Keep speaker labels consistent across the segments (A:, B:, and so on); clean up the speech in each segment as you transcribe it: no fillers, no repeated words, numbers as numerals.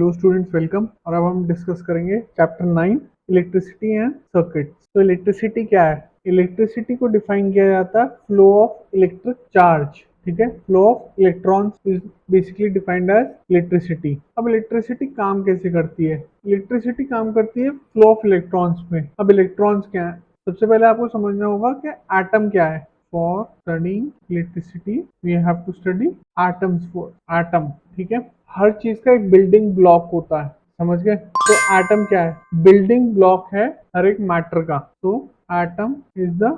A: Hello students, welcome. और अब हम डिस्कस करेंगे चैप्टर 9 इलेक्ट्रिसिटी एंड सर्किट्स। तो इलेक्ट्रिसिटी क्या है? इलेक्ट्रिसिटी को डिफाइन किया जाता है फ्लो ऑफ इलेक्ट्रिक चार्ज। ठीक है, flow of electrons is basically defined as electricity. अब इलेक्ट्रिसिटी काम कैसे करती है? इलेक्ट्रिसिटी काम करती है फ्लो ऑफ इलेक्ट्रॉन्स में। अब इलेक्ट्रॉन्स क्या है? सबसे पहले आपको समझना होगा कि एटम क्या है। For studying electricity, we have to study atoms for atom। ठीक है, हर चीज का एक बिल्डिंग ब्लॉक होता है, समझ गए? तो एटम क्या है? बिल्डिंग ब्लॉक है हर एक मैटर का। तो atom is the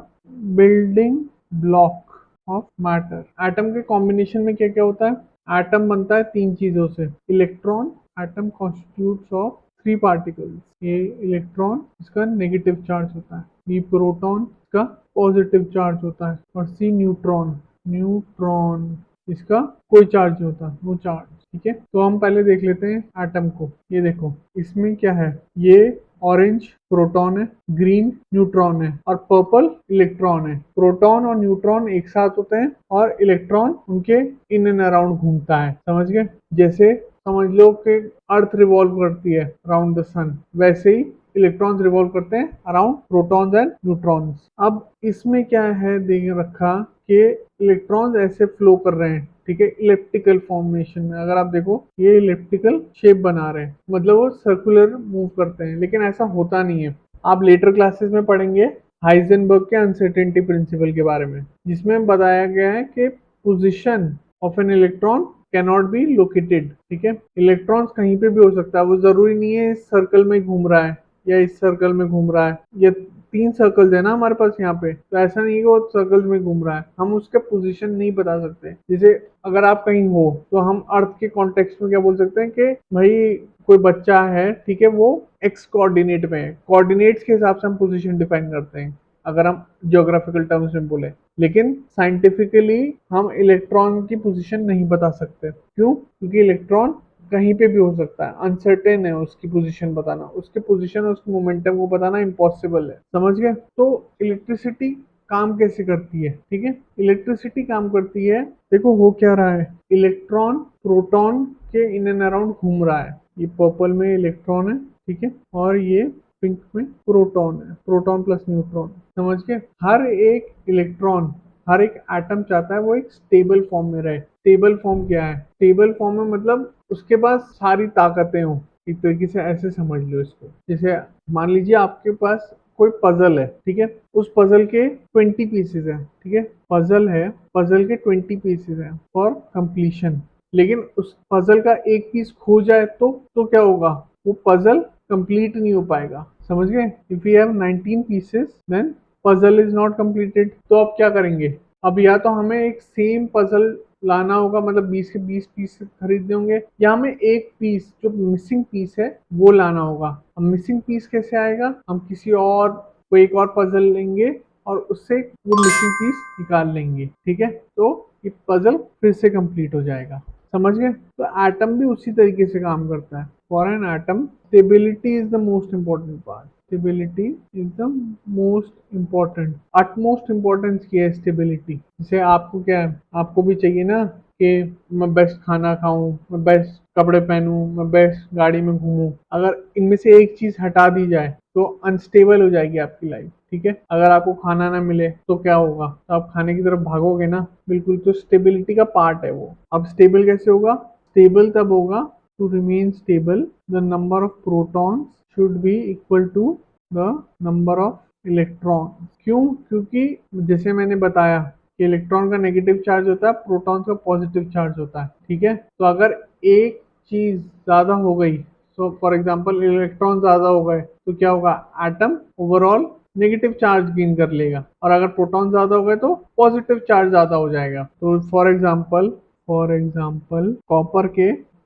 A: building block of matter. Atom के कॉम्बिनेशन में क्या क्या होता है? एटम बनता है तीन चीजों से। Electron, atom constitutes of three particles. A electron, इसका नेगेटिव चार्ज होता है। बी प्रोटॉन, इसका पॉजिटिव चार्ज होता है। और सी न्यूट्रॉन, न्यूट्रॉन इसका कोई चार्ज नहीं होता, नो चार्ज। ठीक है, तो हम पहले देख लेते हैं एटम को। ये देखो, इसमें क्या है? ये ऑरेंज प्रोटॉन है, ग्रीन न्यूट्रॉन है और पर्पल इलेक्ट्रॉन है। प्रोटॉन और न्यूट्रॉन एक साथ होते हैं और इलेक्ट्रॉन उनके इन एंड अराउंड घूमता है, समझ गए? जैसे समझ लो कि अर्थ रिवॉल्व करती है अराउंड द सन, वैसे ही इलेक्ट्रॉन्स रिवॉल्व करते हैं अराउंड प्रोटॉन्स एंड न्यूट्रॉन्स। अब इसमें क्या है देख रखा कि इलेक्ट्रॉन्स ऐसे फ्लो कर रहे हैं, ठीक है, इलेप्टिकल फॉर्मेशन में। अगर आप देखो, ये इलेप्टिकल शेप बना रहे हैं, मतलब वो सर्कुलर मूव करते हैं, लेकिन ऐसा होता नहीं है। आप लेटर क्लासेस में पढ़ेंगे हाइजेनबर्ग के अनसर्टेनिटी प्रिंसिपल के बारे में, जिसमें बताया गया है कि position of an electron can not be located. ठीक है, इलेक्ट्रॉन्स कहीं पे भी हो सकता है, वो जरूरी नहीं है इस सर्कल में घूम रहा है या इस सर्कल में घूम रहा है। ये तीन सर्कल्स है ना हमारे पास यहाँ पे, तो ऐसा नहीं है कि वो सर्कल्स में घूम रहा है। हम उसका पोजीशन नहीं बता सकते। जैसे अगर आप कहीं हो तो हम अर्थ के कॉन्टेक्स्ट में क्या बोल सकते हैं कि भाई कोई बच्चा है, ठीक है, वो एक्स कोऑर्डिनेट में है। कोऑर्डिनेट्स के हिसाब से हम पोजीशन डिफाइन करते हैं, अगर हम ज्योग्राफिकल टर्म्स में बोले। लेकिन साइंटिफिकली हम इलेक्ट्रॉन की पोजीशन नहीं बता सकते। क्यों? क्योंकि इलेक्ट्रॉन कहीं पे भी हो सकता है, अनसर्टेन है उसकी पोजीशन बताना, उसके पोजीशन और उसके मोमेंटम को बताना इम्पॉसिबल है, समझ गए? तो इलेक्ट्रिसिटी काम कैसे करती है? ठीक है, इलेक्ट्रिसिटी काम करती है, देखो हो क्या रहा है। इलेक्ट्रॉन प्रोटॉन के इन एंड अराउंड घूम रहा है। ये पर्पल में इलेक्ट्रॉन है, ठीक है, और ये पिंक में प्रोटॉन है, प्रोटॉन प्लस न्यूट्रॉन, समझ गए? हर एक इलेक्ट्रॉन, हर एक एटम चाहता है वो एक स्टेबल फॉर्म में रहे। स्टेबल फॉर्म क्या है? स्टेबल फॉर्म में मतलब उसके पास सारी ताकतें हो, एक तरीके से ऐसे समझ लो इसको। जैसे मान लीजिए आपके पास कोई पजल है, ठीक है, उस पजल के 20 पीसेस है, ठीक है, पजल है, पजल के 20 पीसेस है फॉर कंप्लीशन। लेकिन उस पजल का एक पीस खो जाए तो क्या होगा? वो पजल कंप्लीट नहीं हो पाएगा, समझ गए? If you have 19 pieces then puzzle is not completed. तो अब क्या करेंगे? अब या तो हमें एक सेम पजल लाना होगा, मतलब 20 के 20 पीस खरीदने होंगे, या हमें एक पीस जो मिसिंग पीस है वो लाना होगा। अब मिसिंग पीस कैसे आएगा? हम किसी और कोई एक और पजल लेंगे और उससे वो मिसिंग पीस निकाल लेंगे, ठीक है, तो ये पजल फिर से कंप्लीट हो जाएगा, समझ गए? तो एटम भी उसी तरीके से काम करता है। For an atom stability is the most important part. Stability is the most important, utmost importance की है स्टेबिलिटी। जैसे आपको क्या है, आपको भी चाहिए ना कि मैं बेस्ट खाना खाऊं, मैं बेस्ट कपड़े पहनूं, मैं बेस्ट गाड़ी में घूमूं। अगर इनमें से एक चीज हटा दी जाए तो अनस्टेबल हो जाएगी आपकी लाइफ, ठीक है? अगर आपको खाना ना मिले तो क्या होगा? तो आप खाने की तरफ भागोगे ना, बिल्कुल। तो स्टेबिलिटी का पार्ट है वो। अब स्टेबल कैसे होगा? स्टेबल तब होगा, to remain stable, the number of protons should be equal to the number of electrons। क्यों? क्योंकि जैसे मैंने बताया कि इलेक्ट्रॉन का नेगेटिव चार्ज होता है, प्रोटॉन का पॉजिटिव चार्ज होता है, ठीक है? तो अगर एक चीज ज्यादा हो गई, तो फॉर एग्जांपल इलेक्ट्रॉन ज्यादा हो गए, तो क्या होगा? Atom overall negative charge gain कर लेगा। और अगर प्रोटॉन ज्यादा हो गए तो पॉजिटिव चार्ज ज्यादा हो जाएगा। तो for example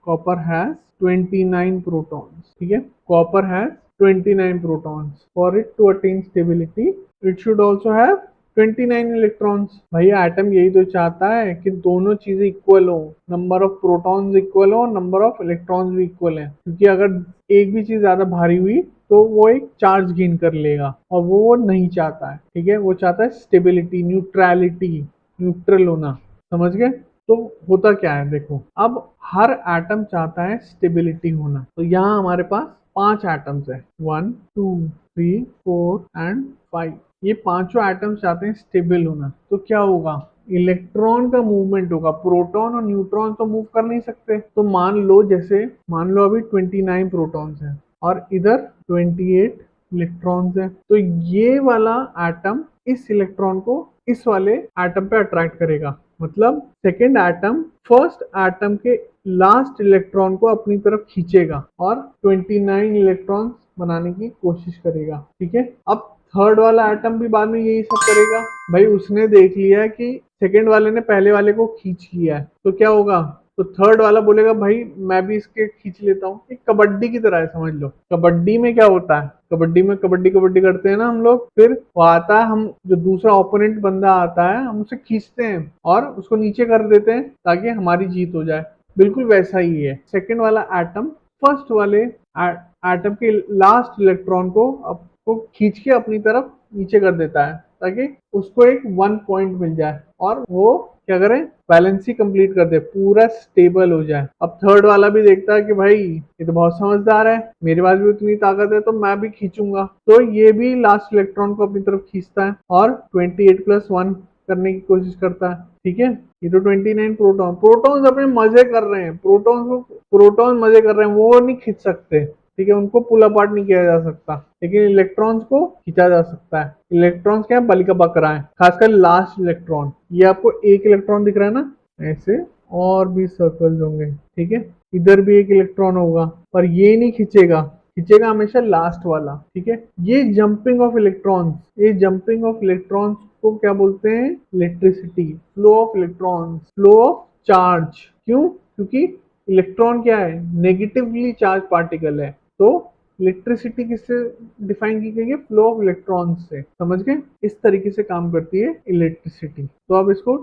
A: copper has 29 protons, ठीक है, copper has 29 protons. For it to attain stability it should also have 29 electrons. भाई एटम यही तो चाहता है कि दोनों चीजें इक्वल हो, नंबर ऑफ प्रोटॉन्स इक्वल हो, नंबर ऑफ इलेक्ट्रॉन्स भी इक्वल है। क्योंकि अगर एक भी चीज ज्यादा भारी हुई तो वो एक चार्ज गेन कर लेगा, और वो नहीं चाहता है, ठीक है? वो चाहता है स्टेबिलिटी, न्यूट्रलिटी, न्यूट्रल होना, समझ गए? तो होता क्या है देखो, अब हर एटम चाहता है स्टेबिलिटी होना। तो यहाँ हमारे पास 5 एटम्स है, 1 2 3 4 एंड 5। ये पांचों एटम्स चाहते हैं स्टेबल होना। तो क्या होगा, इलेक्ट्रॉन का मूवमेंट होगा। प्रोटॉन और न्यूट्रॉन तो मूव कर नहीं सकते। तो मान लो अभी 29 प्रोटॉन्स हैं और इधर 28 इलेक्ट्रॉन्स हैं। तो ये वाला एटम इस इलेक्ट्रॉन को इस वाले एटम पे अट्रैक्ट करेगा। मतलब सेकेंड एटम फर्स्ट एटम के लास्ट इलेक्ट्रॉन को अपनी तरफ खींचेगा और 29 इलेक्ट्रॉन बनाने की कोशिश करेगा। ठीक है, अब थर्ड वाला एटम भी बाद में यही सब करेगा। भाई उसने देख लिया कि सेकेंड वाले ने पहले वाले को खींच लिया है, तो क्या होगा, तो थर्ड वाला बोलेगा भाई मैं भी इसके खींच लेता हूँ। एक कबड्डी की तरह है, समझ लो। कबड्डी में क्या होता है, कबड्डी में कबड्डी कबड्डी करते हैं ना हम लोग, फिर वो आता है, हम जो दूसरा ओपोनेंट बंदा आता है हम उसे खींचते हैं और उसको नीचे कर देते हैं ताकि हमारी जीत हो जाए। बिल्कुल वैसा ही है। सेकेंड वाला एटम फर्स्ट वाले एटम के लास्ट इलेक्ट्रॉन को खींच के अपनी तरफ नीचे कर देता है ताकि उसको एक 1 पॉइंट मिल जाए और वो क्या करे, बैलेंस ही कंप्लीट कर दे, पूरा स्टेबल हो जाए। अब थर्ड वाला भी देखता है कि भाई ये तो बहुत समझदार है, मेरे पास भी उतनी ताकत है तो मैं भी खींचूंगा। तो ये भी लास्ट इलेक्ट्रॉन को अपनी तरफ खींचता है और 28+1 करने की कोशिश करता है। ठीक है, ये तो 29 प्रोटॉन्स अपने मजे कर रहे हैं। प्रोटॉन मजे कर रहे हैं, वो नहीं खींच सकते। ठीक है, उनको पुल अपार्ट नहीं किया जा सकता, लेकिन इलेक्ट्रॉन्स को खींचा जा सकता है। इलेक्ट्रॉन्स क्या है, बलि का बकरा है, खासकर लास्ट इलेक्ट्रॉन। ये आपको एक इलेक्ट्रॉन दिख रहा है ना, ऐसे और भी सर्कल्स होंगे। ठीक है, इधर भी एक इलेक्ट्रॉन होगा पर ये नहीं खींचेगा, खींचेगा हमेशा लास्ट वाला। ठीक है, ये जंपिंग ऑफ इलेक्ट्रॉन्स को क्या बोलते हैं, electricity. Flow of electrons, flow of charge. क्यों, क्योंकि इलेक्ट्रॉन क्या है, नेगेटिवली चार्ज पार्टिकल है। तो इलेक्ट्रिसिटी किससे डिफाइन की गई है, फ्लो ऑफ इलेक्ट्रॉन्स से। समझ गए, इस तरीके से काम करती है इलेक्ट्रिसिटी। तो अब इसको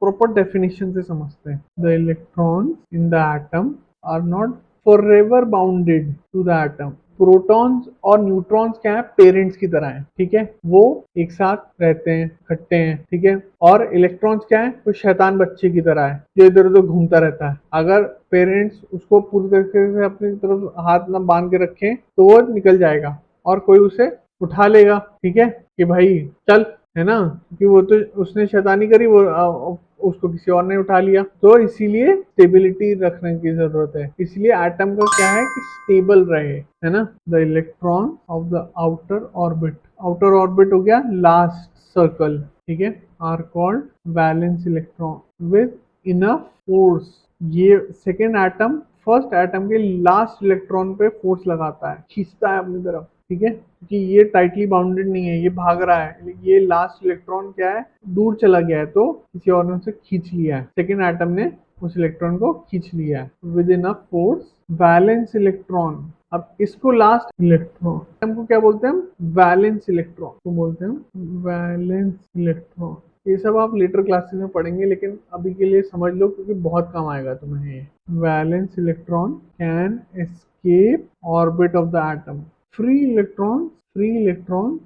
A: प्रॉपर डेफिनेशन से समझते हैं। The electrons in the atom are not forever bounded to the atom. Protons और न्यूट्रॉन्स क्या है, पेरेंट्स की तरह है। ठीक है, वो एक साथ रहते हैं, इकट्ठे हैं। ठीक है, और इलेक्ट्रॉन्स क्या है, कोई शैतान बच्चे की तरह है जो इधर उधर घूमता रहता है। अगर पेरेंट्स उसको पूरी तरीके से अपनी तरफ हाथ ना बांध के रखें तो वो निकल जाएगा और कोई उसे उठा लेगा। ठीक है, कि भाई चल, है ना, क्योंकि वो तो उसने शैतानी करी, वो उसको किसी और ने उठा लिया। तो इसीलिए स्टेबिलिटी रखने की जरूरत है। इसलिए एटम का क्या है कि स्टेबल रहे, है ना। The electron of the outer orbit हो गया लास्ट सर्कल। ठीक है, are called valence electron with enough force. ये सेकेंड एटम फर्स्ट एटम के लास्ट इलेक्ट्रॉन पे फोर्स लगाता है, खींचता है अपनी तरफ। ठीक है, क्योंकि ये टाइटली बाउंडेड नहीं है, ये भाग रहा है। ये लास्ट इलेक्ट्रॉन क्या है, दूर चला गया है तो किसी और ने उसे खींच लिया है। सेकेंड एटम ने उस इलेक्ट्रॉन को खींच लिया है with in a force. Valence electron, अब इसको लास्ट इलेक्ट्रॉन हमको क्या बोलते हैं, हम वैलेंस इलेक्ट्रॉन को बोलते हैं, वैलेंस इलेक्ट्रॉन। ये सब आप लेटर क्लासेस में पढ़ेंगे, लेकिन अभी के लिए समझ लो क्योंकि बहुत काम आएगा तुम्हें ये। Valence electron can escape orbit of the atom. Free electrons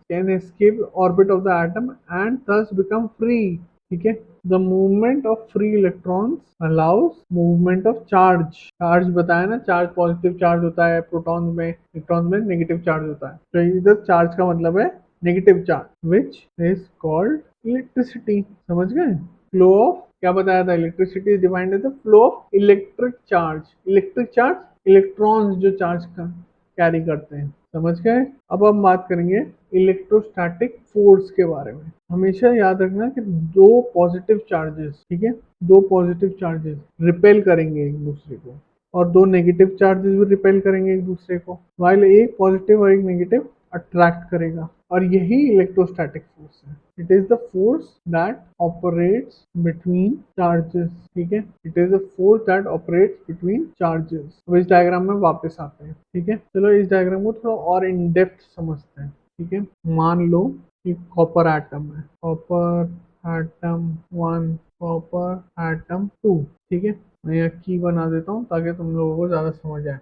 A: can escape orbit of the atom and thus become free. ठीक है, the movement of free electrons allows movement of charge. Charge बताया ना, चार्ज पॉजिटिव चार्ज होता है proton में, electron में negative charge होता है। तो इधर चार्ज का मतलब है negative charge, which is called electricity. समझ गए, फ्लो ऑफ क्या बताया था, electricity is defined as the flow of electric charge. Electric charge electrons जो चार्ज का कैरी करते हैं। समझ गए। अब हम बात करेंगे इलेक्ट्रोस्टैटिक फोर्स के बारे में। हमेशा याद रखना कि दो पॉजिटिव चार्जेस, ठीक है, दो पॉजिटिव चार्जेस रिपेल करेंगे एक दूसरे को और दो नेगेटिव चार्जेस भी रिपेल करेंगे एक दूसरे को, वाइल एक पॉजिटिव और एक नेगेटिव अट्रैक्ट करेगा। और यही इलेक्ट्रोस्टैटिक फोर्स है। It is the force that operates between charges. ठीक है, it is the force that operates between charges. अब इस डायग्राम में वापस आते हैं। ठीक है, चलो इस डायग्राम को थोड़ा और इन डेप्थ समझते हैं। ठीक है, मान लो कि कॉपर एटम है, कॉपर एटम 1, कॉपर एटम 2। ठीक है, मैं यहाँ की बना देता हूँ ताकि तुम लोगों को ज्यादा समझ आए।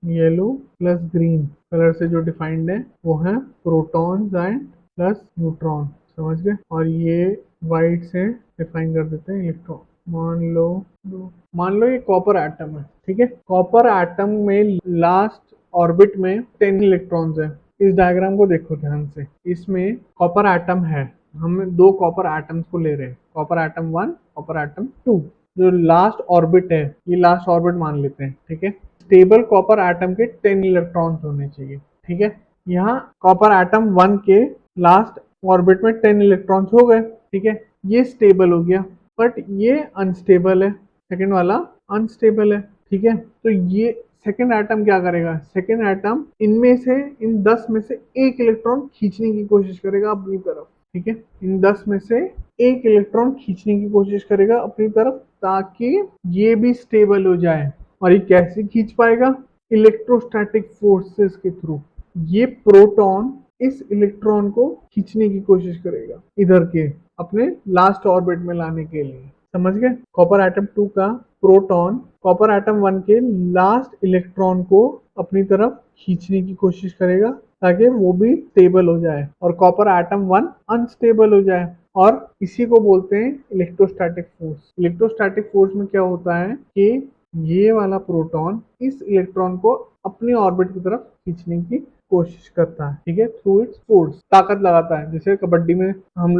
A: येलो प्लस ग्रीन कलर से जो डिफाइंड है वो है प्रोटॉन्स एंड प्लस न्यूट्रॉन। समझ गए, और ये व्हाइट से डिफाइन कर देते हैं इलेक्ट्रॉन। मान लो ये कॉपर एटम है, ठीक है। कॉपर एटम में लास्ट ऑर्बिट में 10 इलेक्ट्रॉन्स है। इस डायग्राम को देखो ध्यान से, इसमें कॉपर एटम है, हम दो कॉपर एटम्स को ले रहे हैं, कॉपर एटम 1, कॉपर एटम 2। जो लास्ट ऑर्बिट है, ये लास्ट ऑर्बिट मान लेते हैं, ठीक है। स्टेबल कॉपर एटम के 10 इलेक्ट्रॉन्स होने चाहिए, ठीक है। यहाँ कॉपर एटम 1 के लास्ट ऑर्बिट में 10 इलेक्ट्रॉन्स हो गए, ठीक है, ये स्टेबल हो गया। बट ये अनस्टेबल है, सेकंड वाला अनस्टेबल है, ठीक है। तो ये सेकंड एटम क्या करेगा, सेकंड एटम इनमें से, इन 10 में से एक इलेक्ट्रॉन खींचने की कोशिश करेगा अपनी तरफ, ठीक है। इन 10 में से एक इलेक्ट्रॉन खींचने की कोशिश करेगा अपनी तरफ, ताकि ये भी स्टेबल हो जाए। और ये कैसे खींच पाएगा, इलेक्ट्रोस्टैटिक फोर्सेस के थ्रू। ये प्रोटॉन इस इलेक्ट्रॉन को खींचने की कोशिश करेगा इधर के, अपने लास्ट ऑर्बिट में लाने के लिए, समझ गए। कॉपर एटम 2 का प्रोटॉन कॉपर एटम 1 के लास्ट इलेक्ट्रॉन को अपनी तरफ खींचने की कोशिश करेगा, ताकि वो भी स्टेबल हो जाए और कॉपर एटम 1 अनस्टेबल हो जाए। और इसी को बोलते हैं इलेक्ट्रोस्टैटिक फोर्स। इलेक्ट्रोस्टैटिक फोर्स में क्या होता है कि ये वाला प्रोटॉन इस इलेक्ट्रॉन को अपने ऑर्बिट की तरफ खींचने की कोशिश करता है, ठीक है, थ्रू इट्स फोर्स, ताकत लगाता है। जैसे कबड्डी में हम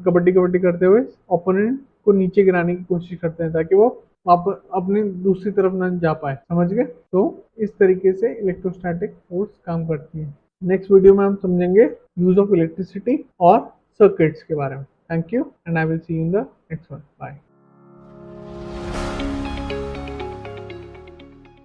A: कबड्डी कबड्डी करते हुए ओपोनेंट को नीचे गिराने की कोशिश करते हैं, ताकि वो आप अपने दूसरी तरफ न जा पाए, समझ गए। तो इस तरीके से इलेक्ट्रोस्टैटिक फोर्स काम करती है। नेक्स्ट वीडियो में हम समझेंगे यूज ऑफ इलेक्ट्रिसिटी और सर्किट्स के बारे में। Thank you and I will see you in the next one. Bye.